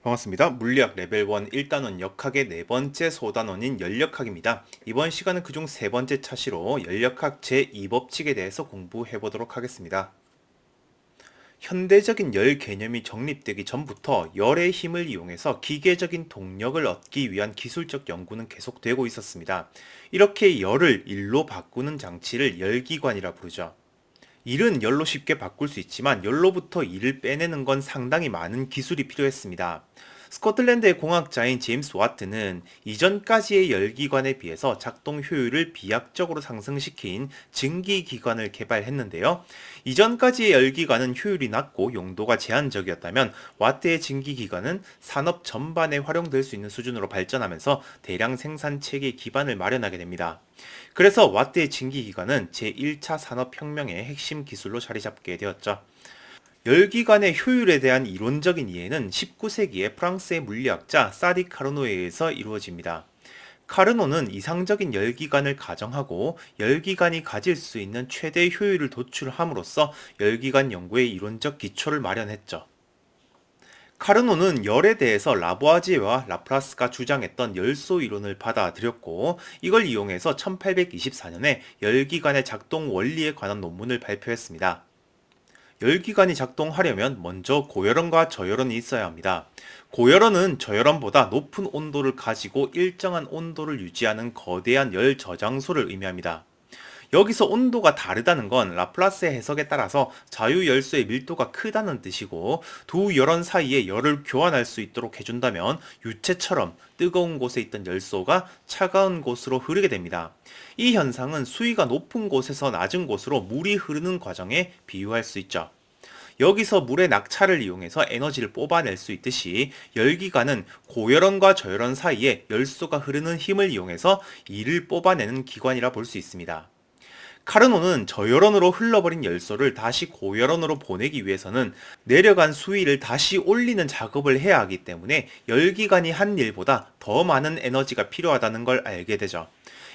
반갑습니다. 물리학 레벨 1 1단원 역학의 네 번째 소단원인 열역학입니다. 이번 시간은 그중 세 번째 차시로 열역학 제2법칙에 대해서 공부해 보도록 하겠습니다. 현대적인 열 개념이 정립되기 전부터 열의 힘을 이용해서 기계적인 동력을 얻기 위한 기술적 연구는 계속되고 있었습니다. 이렇게 열을 일로 바꾸는 장치를 열기관이라 부르죠. 일은 열로 쉽게 바꿀 수 있지만 열로부터 일을 빼내는 건 상당히 많은 기술이 필요했습니다. 스코틀랜드의 공학자인 제임스 와트는 이전까지의 열기관에 비해서 작동 효율을 비약적으로 상승시킨 증기기관을 개발했는데요. 이전까지의 열기관은 효율이 낮고 용도가 제한적이었다면 와트의 증기기관은 산업 전반에 활용될 수 있는 수준으로 발전하면서 대량 생산 체계 기반을 마련하게 됩니다. 그래서 와트의 증기기관은 제1차 산업혁명의 핵심 기술로 자리 잡게 되었죠. 열기관의 효율에 대한 이론적인 이해는 19세기의 프랑스의 물리학자 사디 카르노에 의해서 이루어집니다. 카르노는 이상적인 열기관을 가정하고 열기관이 가질 수 있는 최대 효율을 도출함으로써 열기관 연구의 이론적 기초를 마련했죠. 카르노는 열에 대해서 라부아지에와 라플라스가 주장했던 열소 이론을 받아들였고 이걸 이용해서 1824년에 열기관의 작동 원리에 관한 논문을 발표했습니다. 열기관이 작동하려면 먼저 고열원과 저열원이 있어야 합니다. 고열원은 저열원보다 높은 온도를 가지고 일정한 온도를 유지하는 거대한 열 저장소를 의미합니다. 여기서 온도가 다르다는 건 라플라스의 해석에 따라서 자유열소의 밀도가 크다는 뜻이고 두 열원 사이에 열을 교환할 수 있도록 해준다면 유체처럼 뜨거운 곳에 있던 열소가 차가운 곳으로 흐르게 됩니다. 이 현상은 수위가 높은 곳에서 낮은 곳으로 물이 흐르는 과정에 비유할 수 있죠. 여기서 물의 낙차를 이용해서 에너지를 뽑아낼 수 있듯이 열기관은 고열원과 저열원 사이에 열소가 흐르는 힘을 이용해서 이를 뽑아내는 기관이라 볼 수 있습니다. 카르노는 저열원으로 흘러버린 열소를 다시 고열원으로 보내기 위해서는 내려간 수위를 다시 올리는 작업을 해야 하기 때문에 열기관이 한 일보다 더 많은 에너지가 필요하다는 걸 알게 되죠.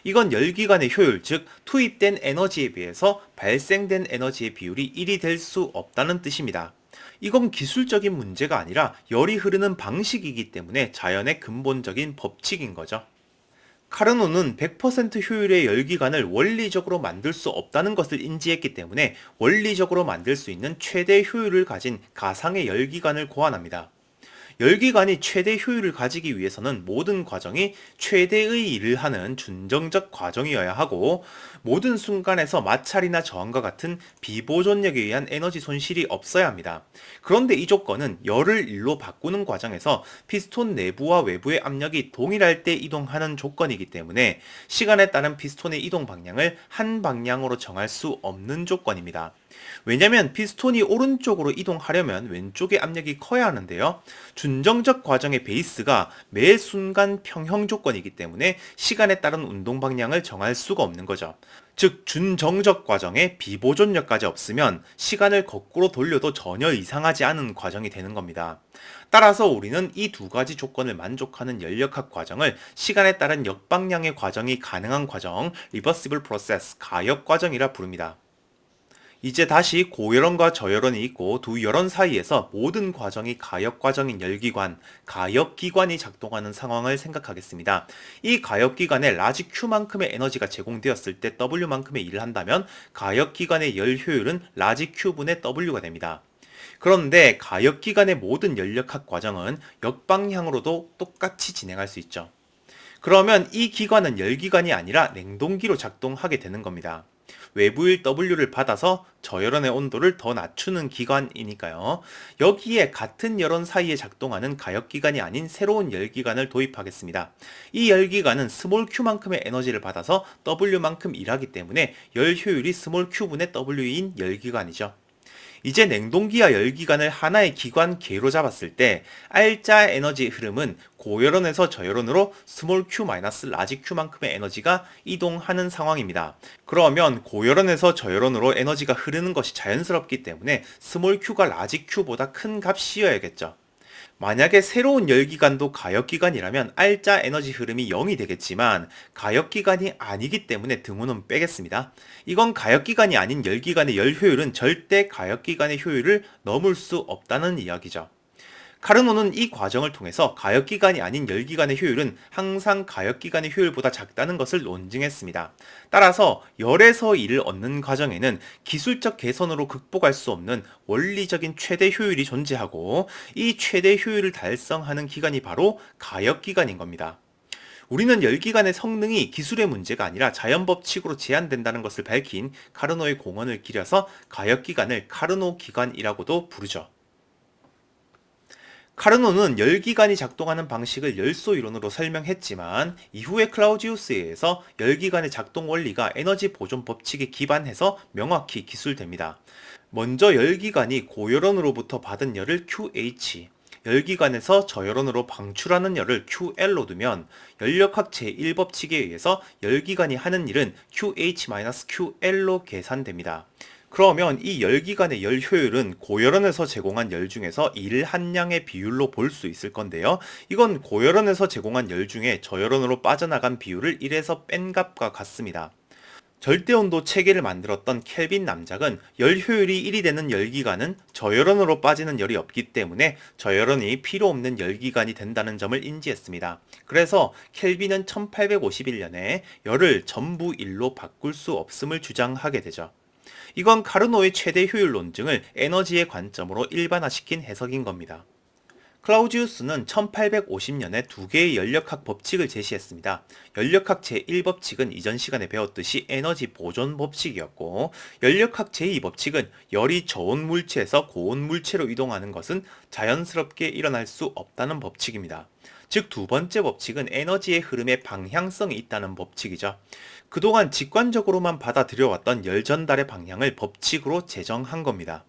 이건 열기관의 효율, 즉 투입된 에너지에 비해서 발생된 에너지의 비율이 1이 될 수 없다는 뜻입니다. 이건 기술적인 문제가 아니라 열이 흐르는 방식이기 때문에 자연의 근본적인 법칙인 거죠. 카르노는 100% 효율의 열기관을 원리적으로 만들 수 없다는 것을 인지했기 때문에 원리적으로 만들 수 있는 최대 효율을 가진 가상의 열기관을 고안합니다. 열기관이 최대 효율을 가지기 위해서는 모든 과정이 최대의 일을 하는 준정적 과정이어야 하고 모든 순간에서 마찰이나 저항과 같은 비보존력에 의한 에너지 손실이 없어야 합니다. 그런데 이 조건은 열을 일로 바꾸는 과정에서 피스톤 내부와 외부의 압력이 동일할 때 이동하는 조건이기 때문에 시간에 따른 피스톤의 이동 방향을 한 방향으로 정할 수 없는 조건입니다. 왜냐면 피스톤이 오른쪽으로 이동하려면 왼쪽의 압력이 커야 하는데요. 준정적 과정의 베이스가 매 순간 평형 조건이기 때문에 시간에 따른 운동 방향을 정할 수가 없는 거죠. 즉 준정적 과정에 비보존력까지 없으면 시간을 거꾸로 돌려도 전혀 이상하지 않은 과정이 되는 겁니다. 따라서 우리는 이 두 가지 조건을 만족하는 열역학 과정을 시간에 따른 역방향의 과정이 가능한 과정, 리버시블 프로세스, 가역 과정이라 부릅니다. 이제 다시 고열원과 저열원이 있고 두 열원 사이에서 모든 과정이 가역 과정인 열기관, 가역기관이 작동하는 상황을 생각하겠습니다. 이 가역기관에 라지 Q만큼의 에너지가 제공되었을 때 W만큼의 일을 한다면 가역기관의 열 효율은 라지 Q분의 W가 됩니다. 그런데 가역기관의 모든 열역학 과정은 역방향으로도 똑같이 진행할 수 있죠. 그러면 이 기관은 열기관이 아니라 냉동기로 작동하게 되는 겁니다. 외부일 W를 받아서 저열원의 온도를 더 낮추는 기관이니까요. 여기에 같은 열원 사이에 작동하는 가역기관이 아닌 새로운 열기관을 도입하겠습니다. 이 열기관은 스몰 q만큼의 에너지를 받아서 W만큼 일하기 때문에 열 효율이 스몰 q분의 W인 열기관이죠. 이제 냉동기와 열기관을 하나의 기관 K로 잡았을 때 R자 에너지 흐름은 고열원에서 저열원으로 스몰 q 라지 q만큼의 에너지가 이동하는 상황입니다. 그러면 고열원에서 저열원으로 에너지가 흐르는 것이 자연스럽기 때문에 스몰 q가 라지 q보다 큰 값이어야겠죠. 만약에 새로운 열기관도 가역기관이라면 R자 에너지 흐름이 0이 되겠지만 가역기관이 아니기 때문에 등호는 빼겠습니다. 이건 가역기관이 아닌 열기관의 열 효율은 절대 가역기관의 효율을 넘을 수 없다는 이야기죠. 카르노는 이 과정을 통해서 가역기관이 아닌 열기관의 효율은 항상 가역기관의 효율보다 작다는 것을 논증했습니다. 따라서 열에서 일을 얻는 과정에는 기술적 개선으로 극복할 수 없는 원리적인 최대 효율이 존재하고 이 최대 효율을 달성하는 기관이 바로 가역기관인 겁니다. 우리는 열기관의 성능이 기술의 문제가 아니라 자연법칙으로 제한된다는 것을 밝힌 카르노의 공언을 기려서 가역기관을 카르노 기관이라고도 부르죠. 카르노는 열기관이 작동하는 방식을 열소 이론으로 설명했지만 이후에 클라우지우스에 의해서 열기관의 작동 원리가 에너지 보존 법칙에 기반해서 명확히 기술됩니다. 먼저 열기관이 고열원으로부터 받은 열을 QH, 열기관에서 저열원으로 방출하는 열을 QL로 두면 연력학 제1법칙에 의해서 열기관이 하는 일은 QH-QL로 계산됩니다. 그러면 이 열기관의 열 효율은 고열원에서 제공한 열 중에서 1 한 양의 비율로 볼 수 있을 건데요. 이건 고열원에서 제공한 열 중에 저열원으로 빠져나간 비율을 1에서 뺀 값과 같습니다. 절대온도 체계를 만들었던 켈빈 남작은 열 효율이 1이 되는 열기관은 저열원으로 빠지는 열이 없기 때문에 저열원이 필요 없는 열기관이 된다는 점을 인지했습니다. 그래서 켈빈은 1851년에 열을 전부 1로 바꿀 수 없음을 주장하게 되죠. 이건 카르노의 최대 효율 논증을 에너지의 관점으로 일반화시킨 해석인 겁니다. 클라우지우스는 1850년에 두 개의 연력학 법칙을 제시했습니다. 연력학 제1법칙은 이전 시간에 배웠듯이 에너지 보존 법칙이었고, 연력학 제2법칙은 열이 저온 물체에서 고온 물체로 이동하는 것은 자연스럽게 일어날 수 없다는 법칙입니다. 즉, 두 번째 법칙은 에너지의 흐름에 방향성이 있다는 법칙이죠. 그동안 직관적으로만 받아들여왔던 열 전달의 방향을 법칙으로 제정한 겁니다.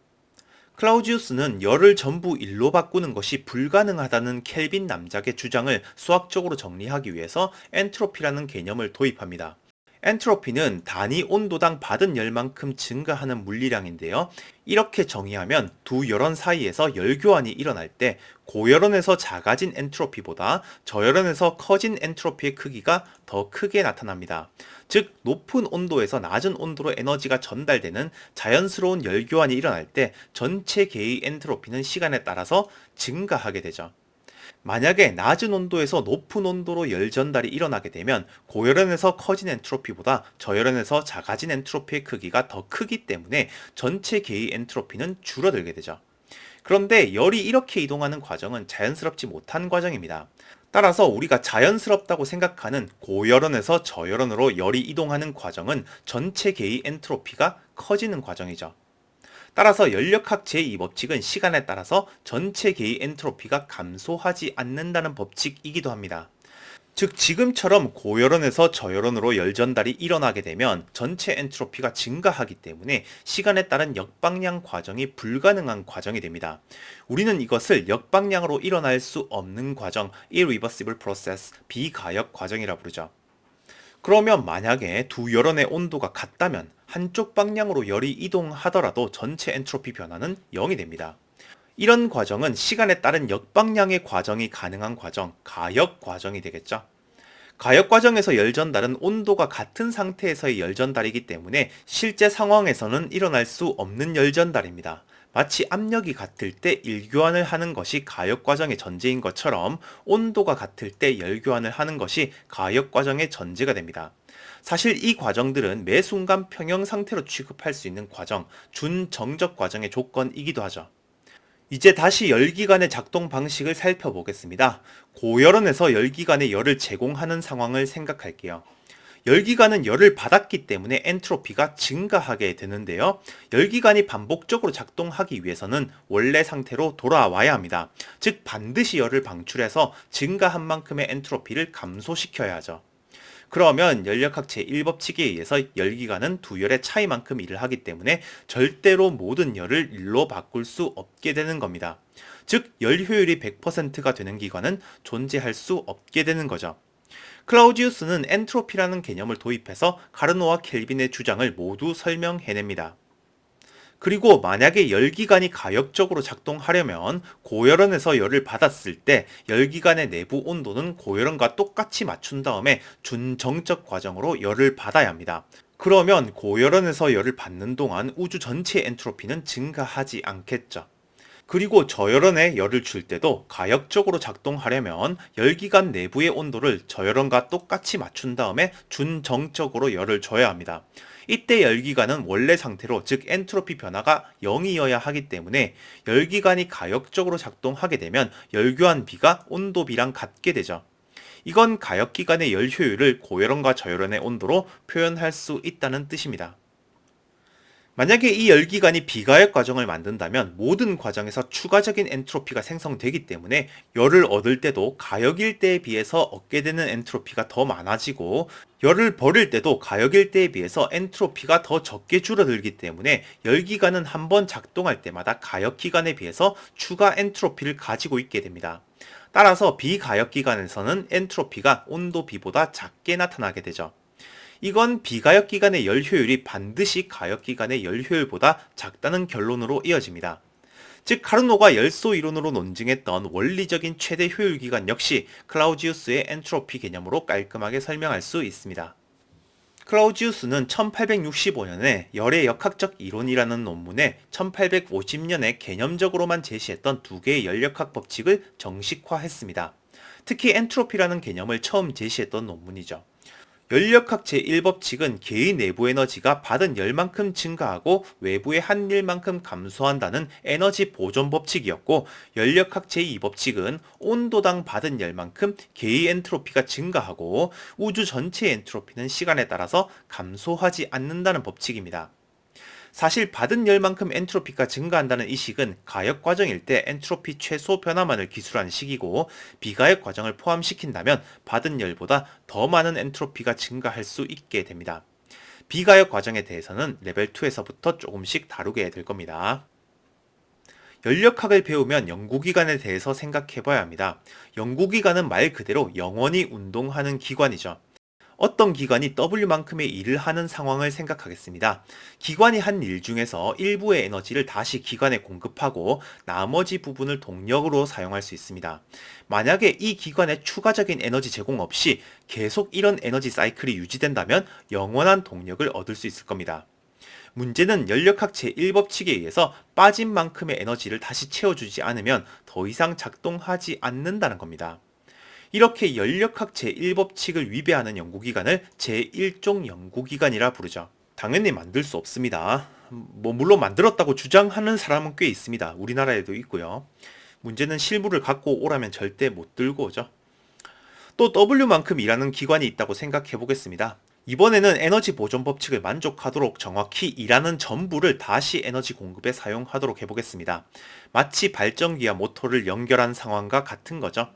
클라우지우스는 열을 전부 1로 바꾸는 것이 불가능하다는 켈빈 남작의 주장을 수학적으로 정리하기 위해서 엔트로피라는 개념을 도입합니다. 엔트로피는 단위 온도당 받은 열만큼 증가하는 물리량인데요. 이렇게 정의하면 두 열원 사이에서 열교환이 일어날 때 고열원에서 작아진 엔트로피보다 저열원에서 커진 엔트로피의 크기가 더 크게 나타납니다. 즉, 높은 온도에서 낮은 온도로 에너지가 전달되는 자연스러운 열교환이 일어날 때 전체 계의 엔트로피는 시간에 따라서 증가하게 되죠. 만약에 낮은 온도에서 높은 온도로 열 전달이 일어나게 되면 고열원에서 커진 엔트로피보다 저열원에서 작아진 엔트로피의 크기가 더 크기 때문에 전체 계의 엔트로피는 줄어들게 되죠. 그런데 열이 이렇게 이동하는 과정은 자연스럽지 못한 과정입니다. 따라서 우리가 자연스럽다고 생각하는 고열원에서 저열원으로 열이 이동하는 과정은 전체 계의 엔트로피가 커지는 과정이죠. 따라서 연력학 제2법칙은 시간에 따라서 전체 계의 엔트로피가 감소하지 않는다는 법칙이기도 합니다. 즉, 지금처럼 고열원에서 저열원으로 열 전달이 일어나게 되면 전체 엔트로피가 증가하기 때문에 시간에 따른 역방향 과정이 불가능한 과정이 됩니다. 우리는 이것을 역방향으로 일어날 수 없는 과정, irreversible process, 비가역 과정이라 부르죠. 그러면 만약에 두 열원의 온도가 같다면 한쪽 방향으로 열이 이동하더라도 전체 엔트로피 변화는 0이 됩니다. 이런 과정은 시간에 따른 역방향의 과정이 가능한 과정, 가역 과정이 되겠죠. 가역 과정에서 열 전달은 온도가 같은 상태에서의 열 전달이기 때문에 실제 상황에서는 일어날 수 없는 열 전달입니다. 마치 압력이 같을 때 일교환을 하는 것이 가역 과정의 전제인 것처럼 온도가 같을 때 열교환을 하는 것이 가역 과정의 전제가 됩니다. 사실 이 과정들은 매 순간 평형 상태로 취급할 수 있는 과정, 준정적 과정의 조건이기도 하죠. 이제 다시 열기관의 작동 방식을 살펴보겠습니다. 고열원에서 열기관에 열을 제공하는 상황을 생각할게요. 열기관은 열을 받았기 때문에 엔트로피가 증가하게 되는데요. 열기관이 반복적으로 작동하기 위해서는 원래 상태로 돌아와야 합니다. 즉, 반드시 열을 방출해서 증가한 만큼의 엔트로피를 감소시켜야 하죠. 그러면 연력학 제1법칙에 의해서 열기관은 두 열의 차이만큼 일을 하기 때문에 절대로 모든 열을 1로 바꿀 수 없게 되는 겁니다. 즉, 열 효율이 100%가 되는 기관은 존재할 수 없게 되는 거죠. 클라우지우스는 엔트로피라는 개념을 도입해서 카르노와 켈빈의 주장을 모두 설명해냅니다. 그리고 만약에 열기관이 가역적으로 작동하려면 고열원에서 열을 받았을 때 열기관의 내부 온도는 고열원과 똑같이 맞춘 다음에 준정적 과정으로 열을 받아야 합니다. 그러면 고열원에서 열을 받는 동안 우주 전체 엔트로피는 증가하지 않겠죠. 그리고 저열원에 열을 줄 때도 가역적으로 작동하려면 열기관 내부의 온도를 저열원과 똑같이 맞춘 다음에 준정적으로 열을 줘야 합니다. 이때 열기관은 원래 상태로, 즉 엔트로피 변화가 0이어야 하기 때문에 열기관이 가역적으로 작동하게 되면 열교환비가 온도비랑 같게 되죠. 이건 가역기관의 열 효율을 고열원과 저열원의 온도로 표현할 수 있다는 뜻입니다. 만약에 이 열기관이 비가역 과정을 만든다면 모든 과정에서 추가적인 엔트로피가 생성되기 때문에 열을 얻을 때도 가역일 때에 비해서 얻게 되는 엔트로피가 더 많아지고, 열을 버릴 때도 가역일 때에 비해서 엔트로피가 더 적게 줄어들기 때문에 열기관은 한번 작동할 때마다 가역기관에 비해서 추가 엔트로피를 가지고 있게 됩니다. 따라서 비가역기관에서는 엔트로피가 온도비보다 작게 나타나게 되죠. 이건 비가역 기관의 열 효율이 반드시 가역 기관의 열 효율보다 작다는 결론으로 이어집니다. 즉 카르노가 열소 이론으로 논증했던 원리적인 최대 효율 기관 역시 클라우지우스의 엔트로피 개념으로 깔끔하게 설명할 수 있습니다. 클라우지우스는 1865년에 열의 역학적 이론이라는 논문에 1850년에 개념적으로만 제시했던 두 개의 열역학 법칙을 정식화했습니다. 특히 엔트로피라는 개념을 처음 제시했던 논문이죠. 열역학 제1법칙은 개의 내부 에너지가 받은 열만큼 증가하고 외부의 한 일만큼 감소한다는 에너지 보존 법칙이었고, 열역학 제2법칙은 온도당 받은 열만큼 개의 엔트로피가 증가하고 우주 전체의 엔트로피는 시간에 따라서 감소하지 않는다는 법칙입니다. 사실 받은 열만큼 엔트로피가 증가한다는 이 식은 가역 과정일 때 엔트로피 최소 변화만을 기술한 식이고, 비가역 과정을 포함시킨다면 받은 열보다 더 많은 엔트로피가 증가할 수 있게 됩니다. 비가역 과정에 대해서는 레벨 2에서부터 조금씩 다루게 될 겁니다. 열역학을 배우면 연구기관에 대해서 생각해봐야 합니다. 연구기관은 말 그대로 영원히 운동하는 기관이죠. 어떤 기관이 W만큼의 일을 하는 상황을 생각하겠습니다. 기관이 한 일 중에서 일부의 에너지를 다시 기관에 공급하고 나머지 부분을 동력으로 사용할 수 있습니다. 만약에 이 기관에 추가적인 에너지 제공 없이 계속 이런 에너지 사이클이 유지된다면 영원한 동력을 얻을 수 있을 겁니다. 문제는 열역학 제1법칙에 의해서 빠진 만큼의 에너지를 다시 채워주지 않으면 더 이상 작동하지 않는다는 겁니다. 이렇게 열역학 제1법칙을 위배하는 연구기관을 제1종 연구기관이라 부르죠. 당연히 만들 수 없습니다. 물론 만들었다고 주장하는 사람은 꽤 있습니다. 우리나라에도 있고요. 문제는 실물을 갖고 오라면 절대 못 들고 오죠. 또 W만큼 일하는 기관이 있다고 생각해 보겠습니다. 이번에는 에너지 보존 법칙을 만족하도록 정확히 일하는 전부를 다시 에너지 공급에 사용하도록 해보겠습니다. 마치 발전기와 모터를 연결한 상황과 같은 거죠.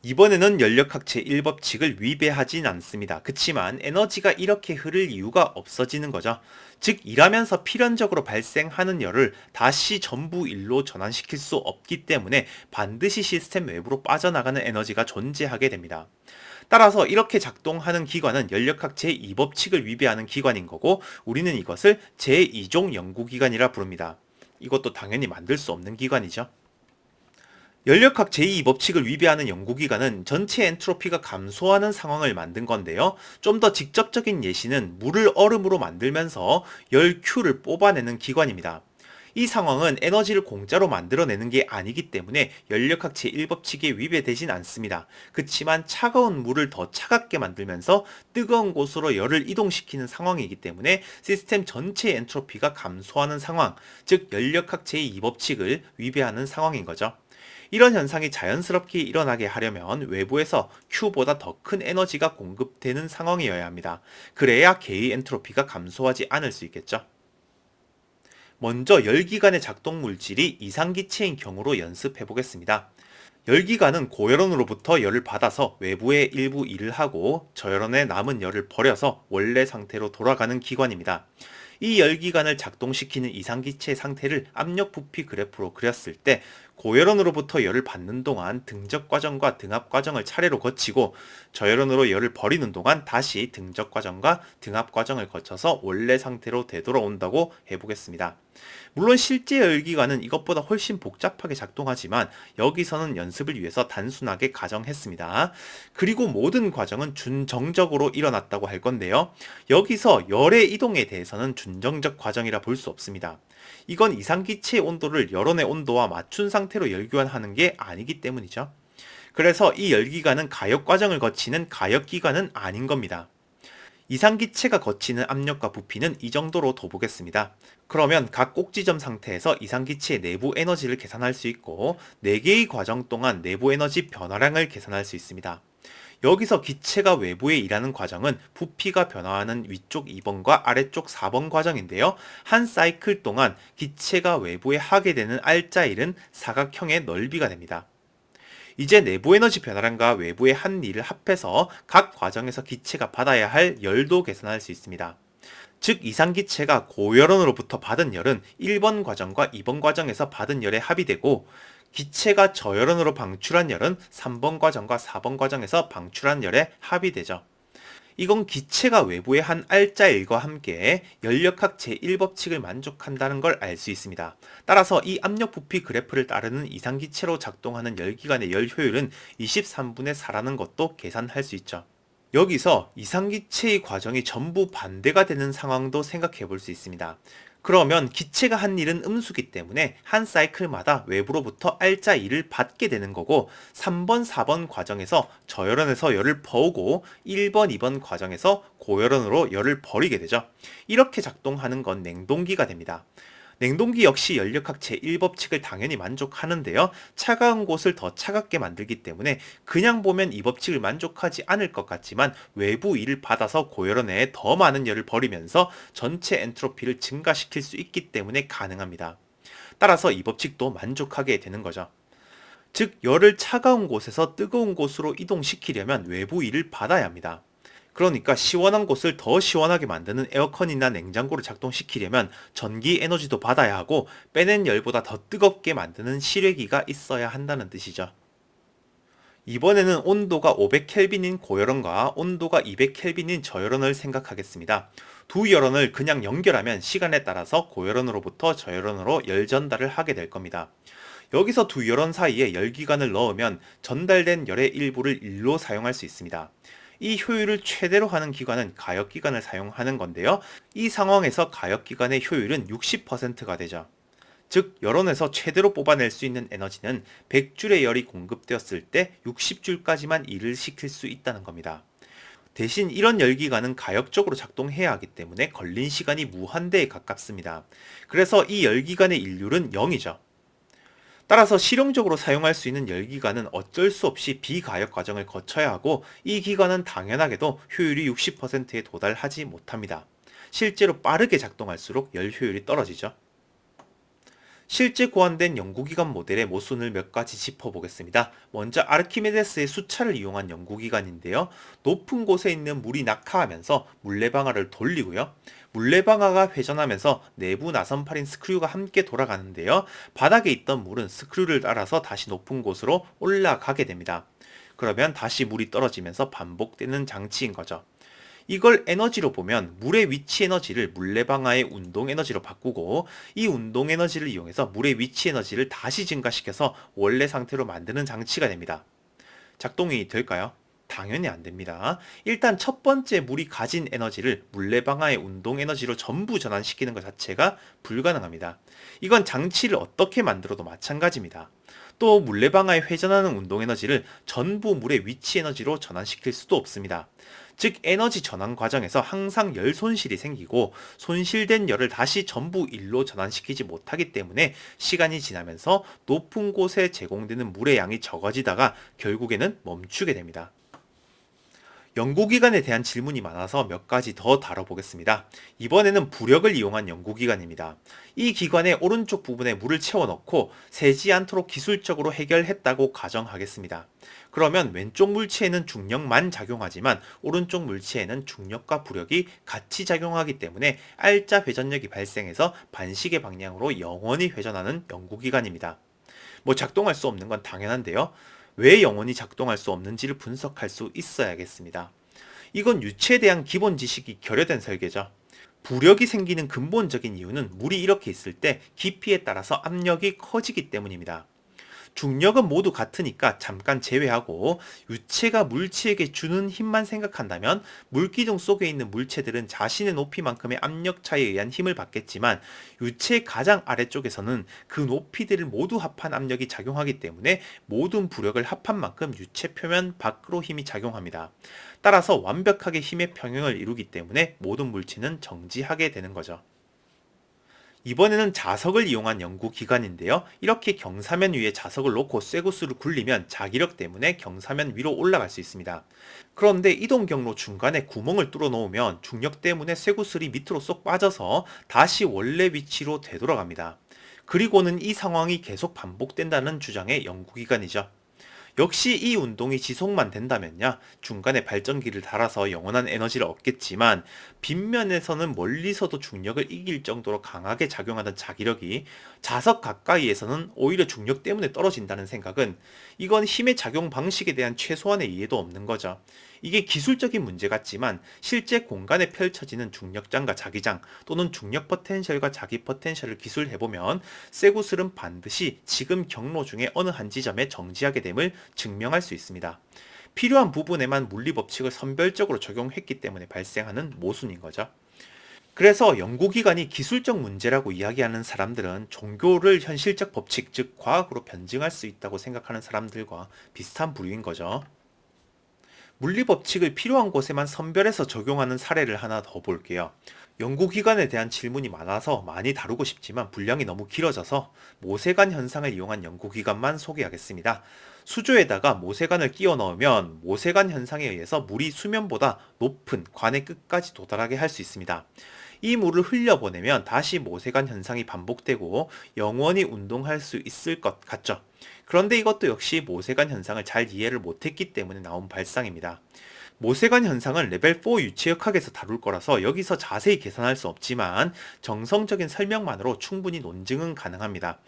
이번에는 연력학 제1법칙을 위배하진 않습니다. 그치만 에너지가 이렇게 흐를 이유가 없어지는 거죠. 즉 일하면서 필연적으로 발생하는 열을 다시 전부 일로 전환시킬 수 없기 때문에 반드시 시스템 외부로 빠져나가는 에너지가 존재하게 됩니다. 따라서 이렇게 작동하는 기관은 연력학 제2법칙을 위배하는 기관인 거고, 우리는 이것을 제2종 연구기관이라 부릅니다. 이것도 당연히 만들 수 없는 기관이죠. 열역학 제2법칙을 위배하는 연구기관은 전체 엔트로피가 감소하는 상황을 만든 건데요. 좀 더 직접적인 예시는 물을 얼음으로 만들면서 열 Q를 뽑아내는 기관입니다. 이 상황은 에너지를 공짜로 만들어내는 게 아니기 때문에 열역학 제1법칙에 위배되진 않습니다. 그치만 차가운 물을 더 차갑게 만들면서 뜨거운 곳으로 열을 이동시키는 상황이기 때문에 시스템 전체의 엔트로피가 감소하는 상황, 즉 열역학 제2법칙을 위배하는 상황인 거죠. 이런 현상이 자연스럽게 일어나게 하려면 외부에서 Q보다 더 큰 에너지가 공급되는 상황이어야 합니다. 그래야 개의 엔트로피가 감소하지 않을 수 있겠죠. 먼저 열기관의 작동 물질이 이상기체인 경우로 연습해 보겠습니다. 열기관은 고열원으로부터 열을 받아서 외부에 일부 일을 하고 저열원에 남은 열을 버려서 원래 상태로 돌아가는 기관입니다. 이 열기관을 작동시키는 이상기체 상태를 압력 부피 그래프로 그렸을 때 고열원으로부터 열을 받는 동안 등적 과정과 등압 과정을 차례로 거치고 저열원으로 열을 버리는 동안 다시 등적 과정과 등압 과정을 거쳐서 원래 상태로 되돌아온다고 해보겠습니다. 물론 실제 열기관은 이것보다 훨씬 복잡하게 작동하지만 여기서는 연습을 위해서 단순하게 가정했습니다. 그리고 모든 과정은 준정적으로 일어났다고 할 건데요. 여기서 열의 이동에 대해서는 준정적 과정이라 볼 수 없습니다. 이건 이상기체의 온도를 열원의 온도와 맞춘 상태로 열기관하는 게 아니기 때문이죠. 그래서 이 열기관은 가역 과정을 거치는 가역기관은 아닌 겁니다. 이상기체가 거치는 압력과 부피는 이 정도로 둬보겠습니다. 그러면 각 꼭지점 상태에서 이상기체의 내부 에너지를 계산할 수 있고 4개의 과정 동안 내부 에너지 변화량을 계산할 수 있습니다. 여기서 기체가 외부에 일하는 과정은 부피가 변화하는 위쪽 2번과 아래쪽 4번 과정인데요. 한 사이클 동안 기체가 외부에 하게 되는 R자일은 사각형의 넓이가 됩니다. 이제 내부 에너지 변화량과 외부의 한 일을 합해서 각 과정에서 기체가 받아야 할 열도 계산할 수 있습니다. 즉 이상기체가 고열원으로부터 받은 열은 1번 과정과 2번 과정에서 받은 열에 합이 되고 기체가 저열원으로 방출한 열은 3번 과정과 4번 과정에서 방출한 열에 합이 되죠. 이건 기체가 외부의 한 R자일과 함께 열역학 제1법칙을 만족한다는 걸 알 수 있습니다. 따라서 이 압력 부피 그래프를 따르는 이상기체로 작동하는 열기관의 열 효율은 23분의 4라는 것도 계산할 수 있죠. 여기서 이상기체의 과정이 전부 반대가 되는 상황도 생각해 볼 수 있습니다. 그러면 기체가 한 일은 음수기 때문에 한 사이클마다 외부로부터 R자 2를 받게 되는 거고 3번, 4번 과정에서 저열원에서 열을 퍼오고 1번, 2번 과정에서 고열원으로 열을 버리게 되죠. 이렇게 작동하는 건 냉동기가 됩니다. 냉동기 역시 연력학 제1법칙을 당연히 만족하는데요. 차가운 곳을 더 차갑게 만들기 때문에 그냥 보면 이 법칙을 만족하지 않을 것 같지만 외부 일을 받아서 고열원 내에 더 많은 열을 버리면서 전체 엔트로피를 증가시킬 수 있기 때문에 가능합니다. 따라서 이 법칙도 만족하게 되는 거죠. 즉 열을 차가운 곳에서 뜨거운 곳으로 이동시키려면 외부 일을 받아야 합니다. 그러니까 시원한 곳을 더 시원하게 만드는 에어컨이나 냉장고를 작동시키려면 전기 에너지도 받아야 하고 빼낸 열보다 더 뜨겁게 만드는 실외기가 있어야 한다는 뜻이죠. 이번에는 온도가 500켈빈인 고열원과 온도가 200켈빈인 저열원을 생각하겠습니다. 두 열원을 그냥 연결하면 시간에 따라서 고열원으로부터 저열원으로 열 전달을 하게 될 겁니다. 여기서 두 열원 사이에 열기관을 넣으면 전달된 열의 일부를 일로 사용할 수 있습니다. 이 효율을 최대로 하는 기관은 가역기관을 사용하는 건데요. 이 상황에서 가역기관의 효율은 60%가 되죠. 즉 열원에서 최대로 뽑아낼 수 있는 에너지는 100줄의 열이 공급되었을 때 60줄까지만 일을 시킬 수 있다는 겁니다. 대신 이런 열기관은 가역적으로 작동해야 하기 때문에 걸린 시간이 무한대에 가깝습니다. 그래서 이 열기관의 일률은 0이죠. 따라서 실용적으로 사용할 수 있는 열기관은 어쩔 수 없이 비가역 과정을 거쳐야 하고 이 기관은 당연하게도 효율이 60%에 도달하지 못합니다. 실제로 빠르게 작동할수록 열 효율이 떨어지죠. 실제 고안된 연구기관 모델의 모순을 몇 가지 짚어보겠습니다. 먼저 아르키메데스의 수차를 이용한 연구기관인데요. 높은 곳에 있는 물이 낙하하면서 물레방아를 돌리고요. 물레방아가 회전하면서 내부 나선팔인 스크류가 함께 돌아가는데요. 바닥에 있던 물은 스크류를 따라서 다시 높은 곳으로 올라가게 됩니다. 그러면 다시 물이 떨어지면서 반복되는 장치인 거죠. 이걸 에너지로 보면 물의 위치 에너지를 물레방아의 운동 에너지로 바꾸고 이 운동 에너지를 이용해서 물의 위치 에너지를 다시 증가시켜서 원래 상태로 만드는 장치가 됩니다. 작동이 될까요? 당연히 안 됩니다. 일단 첫 번째 물이 가진 에너지를 물레방아의 운동 에너지로 전부 전환시키는 것 자체가 불가능합니다. 이건 장치를 어떻게 만들어도 마찬가지입니다. 또 물레방아에 회전하는 운동 에너지를 전부 물의 위치 에너지로 전환시킬 수도 없습니다. 즉 에너지 전환 과정에서 항상 열 손실이 생기고 손실된 열을 다시 전부 일로 전환시키지 못하기 때문에 시간이 지나면서 높은 곳에 제공되는 물의 양이 적어지다가 결국에는 멈추게 됩니다. 연구기관에 대한 질문이 많아서 몇 가지 더 다뤄보겠습니다. 이번에는 부력을 이용한 연구기관입니다. 이 기관의 오른쪽 부분에 물을 채워넣고 새지 않도록 기술적으로 해결했다고 가정하겠습니다. 그러면 왼쪽 물체에는 중력만 작용하지만 오른쪽 물체에는 중력과 부력이 같이 작용하기 때문에 R자 회전력이 발생해서 반시계 방향으로 영원히 회전하는 연구기관입니다. 뭐 작동할 수 없는 건 당연한데요. 왜 영원히 작동할 수 없는지를 분석할 수 있어야겠습니다. 이건 유체에 대한 기본 지식이 결여된 설계죠. 부력이 생기는 근본적인 이유는 물이 이렇게 있을 때 깊이에 따라서 압력이 커지기 때문입니다. 중력은 모두 같으니까 잠깐 제외하고 유체가 물체에게 주는 힘만 생각한다면 물기둥 속에 있는 물체들은 자신의 높이만큼의 압력 차이에 의한 힘을 받겠지만 유체의 가장 아래쪽에서는 그 높이들을 모두 합한 압력이 작용하기 때문에 모든 부력을 합한 만큼 유체 표면 밖으로 힘이 작용합니다. 따라서 완벽하게 힘의 평형을 이루기 때문에 모든 물체는 정지하게 되는 거죠. 이번에는 자석을 이용한 연구 기관인데요. 이렇게 경사면 위에 자석을 놓고 쇠구슬을 굴리면 자기력 때문에 경사면 위로 올라갈 수 있습니다. 그런데 이동 경로 중간에 구멍을 뚫어 놓으면 중력 때문에 쇠구슬이 밑으로 쏙 빠져서 다시 원래 위치로 되돌아갑니다. 그리고는 이 상황이 계속 반복된다는 주장의 연구기관이죠. 역시 이 운동이 지속만 된다면야 중간에 발전기를 달아서 영원한 에너지를 얻겠지만 빗면에서는 멀리서도 중력을 이길 정도로 강하게 작용하던 자기력이 자석 가까이에서는 오히려 중력 때문에 떨어진다는 생각은 이건 힘의 작용 방식에 대한 최소한의 이해도 없는 거죠. 이게 기술적인 문제 같지만 실제 공간에 펼쳐지는 중력장과 자기장 또는 중력 포텐셜과 자기 포텐셜을 기술해보면 쇠구슬은 반드시 지금 경로 중에 어느 한 지점에 정지하게 됨을 증명할 수 있습니다. 필요한 부분에만 물리법칙을 선별적으로 적용했기 때문에 발생하는 모순인 거죠. 그래서 연구기관이 기술적 문제라고 이야기하는 사람들은 종교를 현실적 법칙, 즉 과학으로 변증할 수 있다고 생각하는 사람들과 비슷한 부류인 거죠. 물리법칙을 필요한 곳에만 선별해서 적용하는 사례를 하나 더 볼게요. 연구기관에 대한 질문이 많아서 많이 다루고 싶지만 분량이 너무 길어져서 모세관 현상을 이용한 연구기관만 소개하겠습니다. 수조에다가 모세관을 끼워 넣으면 모세관 현상에 의해서 물이 수면보다 높은 관의 끝까지 도달하게 할 수 있습니다. 이 물을 흘려보내면 다시 모세관 현상이 반복되고 영원히 운동할 수 있을 것 같죠. 그런데 이것도 역시 모세관 현상을 잘 이해를 못했기 때문에 나온 발상입니다. 모세관 현상은 레벨 4 유체역학에서 다룰 거라서 여기서 자세히 계산할 수 없지만 정성적인 설명만으로 충분히 논증은 가능합니다.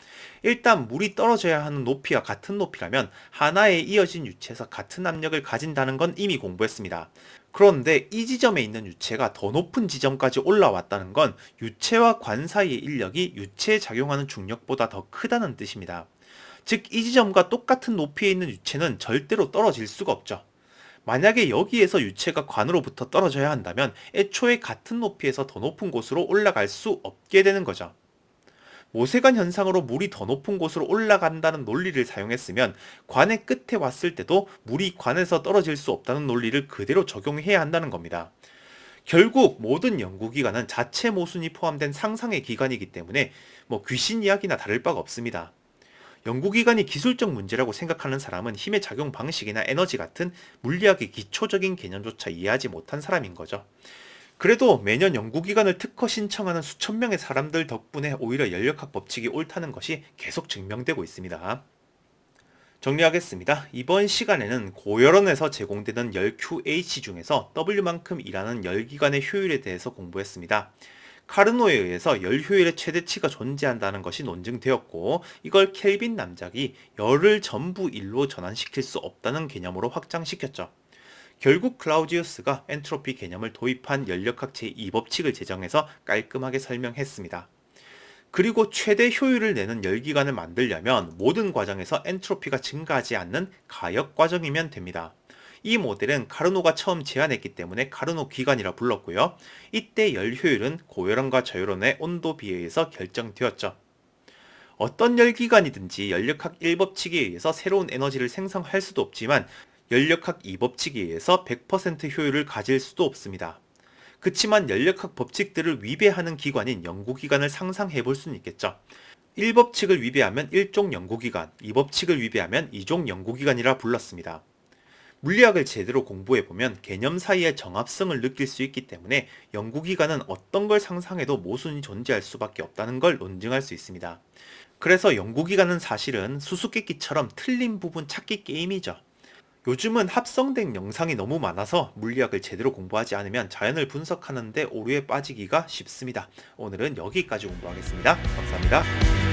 일단 물이 떨어져야 하는 높이와 같은 높이라면 하나의 이어진 유체에서 같은 압력을 가진다는 건 이미 공부했습니다. 그런데 이 지점에 있는 유체가 더 높은 지점까지 올라왔다는 건 유체와 관 사이의 인력이 유체에 작용하는 중력보다 더 크다는 뜻입니다. 즉, 이 지점과 똑같은 높이에 있는 유체는 절대로 떨어질 수가 없죠. 만약에 여기에서 유체가 관으로부터 떨어져야 한다면 애초에 같은 높이에서 더 높은 곳으로 올라갈 수 없게 되는 거죠. 모세관 현상으로 물이 더 높은 곳으로 올라간다는 논리를 사용했으면 관의 끝에 왔을 때도 물이 관에서 떨어질 수 없다는 논리를 그대로 적용해야 한다는 겁니다. 결국 모든 연구기관은 자체 모순이 포함된 상상의 기관이기 때문에 귀신 이야기나 다를 바가 없습니다. 연구기관이 기술적 문제라고 생각하는 사람은 힘의 작용 방식이나 에너지 같은 물리학의 기초적인 개념조차 이해하지 못한 사람인 거죠. 그래도 매년 연구기관을 특허 신청하는 수천 명의 사람들 덕분에 오히려 연력학 법칙이 옳다는 것이 계속 증명되고 있습니다. 정리하겠습니다. 이번 시간에는 고열원에서 제공되는 열 QH 중에서 W만큼 일하는 열기관의 효율에 대해서 공부했습니다. 카르노에 의해서 열 효율의 최대치가 존재한다는 것이 논증되었고 이걸 켈빈 남작이 열을 전부 일로 전환시킬 수 없다는 개념으로 확장시켰죠. 결국 클라우지우스가 엔트로피 개념을 도입한 연력학 제2법칙을 제정해서 깔끔하게 설명했습니다. 그리고 최대 효율을 내는 열기관을 만들려면 모든 과정에서 엔트로피가 증가하지 않는 가역 과정이면 됩니다. 이 모델은 카르노가 처음 제안했기 때문에 카르노 기관이라 불렀고요. 이때 열 효율은 고열원과 저열원의 온도 비에 의해서 결정되었죠. 어떤 열기관이든지 연력학 1법칙에 의해서 새로운 에너지를 생성할 수도 없지만 연력학 2법칙에 의해서 100% 효율을 가질 수도 없습니다. 그치만 연력학 법칙들을 위배하는 기관인 연구기관을 상상해 볼 수는 있겠죠. 1법칙을 위배하면 1종 연구기관, 2법칙을 위배하면 2종 연구기관이라 불렀습니다. 물리학을 제대로 공부해보면 개념 사이의 정합성을 느낄 수 있기 때문에 연구기관은 어떤 걸 상상해도 모순이 존재할 수밖에 없다는 걸 논증할 수 있습니다. 그래서 연구기관은 사실은 수수께끼처럼 틀린 부분 찾기 게임이죠. 요즘은 합성된 영상이 너무 많아서 물리학을 제대로 공부하지 않으면 자연을 분석하는데 오류에 빠지기가 쉽습니다. 오늘은 여기까지 공부하겠습니다. 감사합니다.